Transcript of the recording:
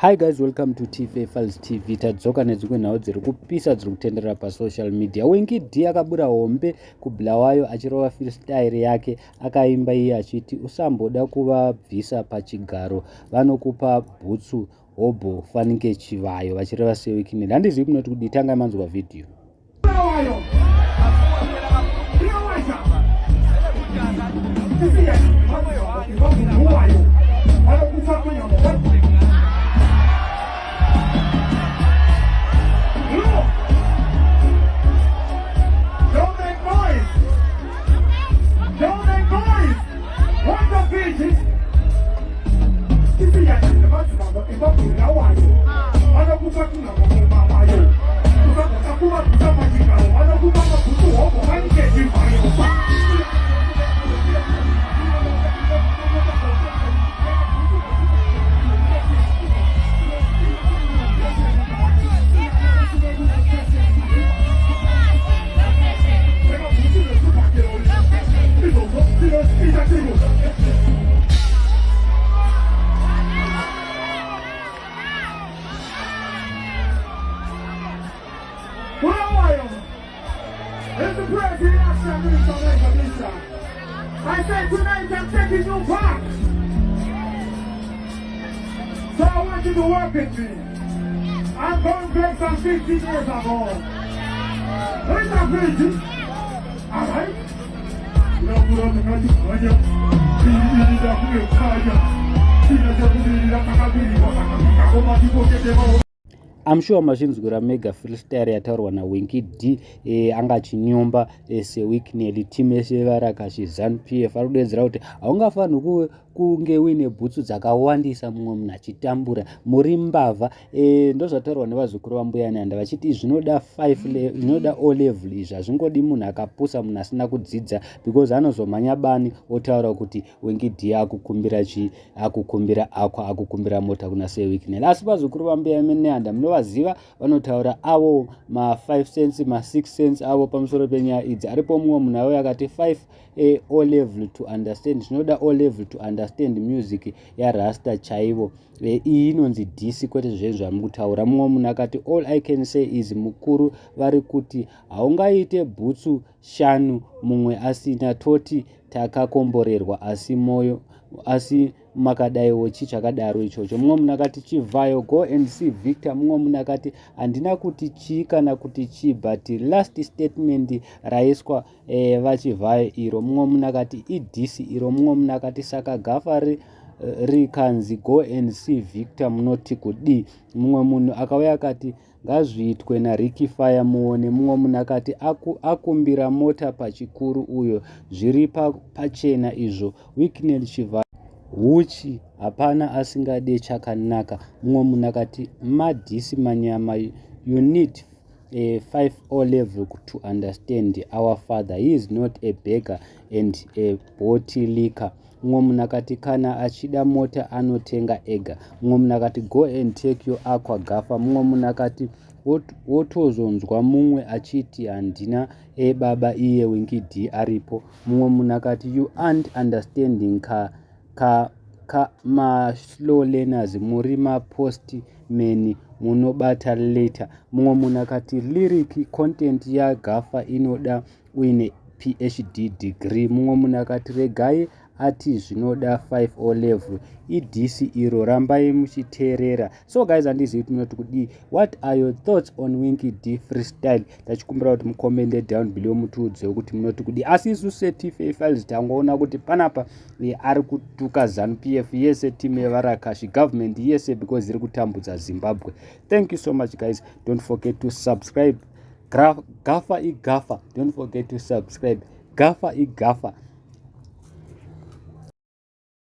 Hi guys, welcome to TFA Files TV. Tadzoka nedzimwe nhau dziri kupisa dziri kutenderera pasocial media. Winky D akabura hombe kuBulawayo achirova freestyle yake, akaimba iye achiti usamboda kuvabvisa pachigaro vanokupa bhutsu hobho fanike chivayo vachireva seweekend. Handizivi kunoti kudi tanga manzwa video. It's the president of Jamaica. I said tonight I'm taking you back. So I want you to work with me. I'm going back some 15 years ago. Where's that 50? Alright? I'm sure machinzwira mega freestyle yataurwa naWinky D anga achinyomba seweekend timu yese yevarakashi ZANU-PF ari kudedzera kuti haungafanirwi kunge uine bhutsu dzakawandisa mumwe munhu achitambura muri mbavha. Ndozvataurwa nevazukuru vambuya Nyanda vachiti zvinoda 5 zvinoda O level izvi hazvingodi munhu akapusa, munhu asina kudzidza, because anozomhanya bani otaura kuti Winky D akukumbira mota kuna seweekend. Asi vazukuru vambuya Nyanda munovaziva, vanotaura avo ma5 cents ma6 cents avo pamusoro penyaya idzi. Aripo mumwe munhu avo akati 5 O level to understand, zvinoda O level to understand music yarasta chaivo. Iyi inonzi DC kwete zvezvo zvamutaura. Mumwe munhu akati all I can say is mukuru vari kuti haungaite bhutsu 5 mumwe asina toti takakomborerwa asi makadaiwo chichakadaro ichocho. Mumwe munhu akati Chivayo go and see Victor. Mumwe munhu akati handina kuti chi kana kuti chi but last statement raiswa vaChivayo iro. Mumwe munhu akati idisi iro. Mumwe munhu akati saka gafa rikanzi go and see Victor munoti kudi. Mumwe munhu akauya akati ngazviitwe naRicky Fire muone. Mumwe munhu akati akumbira mota pachikuru uyo, zviri pachena izvo. Weekend Chivayo huchi hapana asingade chakanaka. Mumwe munhu akati madhisi manyama, you need a 5 O level to understand our father, he is not a beggar and a bottle liquor. Mumwe munhu akati kana achida mota anotenga ega. Mumwe munhu akati go and take your aqua gafa. Mumwe munhu akati wotozonzwa mumwe achiti handina baba iye Winky D aripo. Mumwe munhu akati you aren't understanding ma-slow learners muri ma-postmen munobata later. Mumwe munhu akati lyric content yagafa inoda uine PhD degree. Mumwe munhu akati regai ati zvinoda 5 O level idisi iro, rambai muchiteerera. So guys, handizivi kuti munoti kudi. What are your thoughts on Winky D freestyle? Tachikumbira kuti mukomende down below mutiudzewo kuti munoti kudi. Asi isu seTFA Files tangoona kuti panapa ari kutuka ZANU-PF yese, timu yevarakashi, government yese, because iri kutambudza Zimbabwe. Thank you so much guys. Don't forget to subscribe. Gafa igafa. Don't forget to subscribe. Gafa igafa.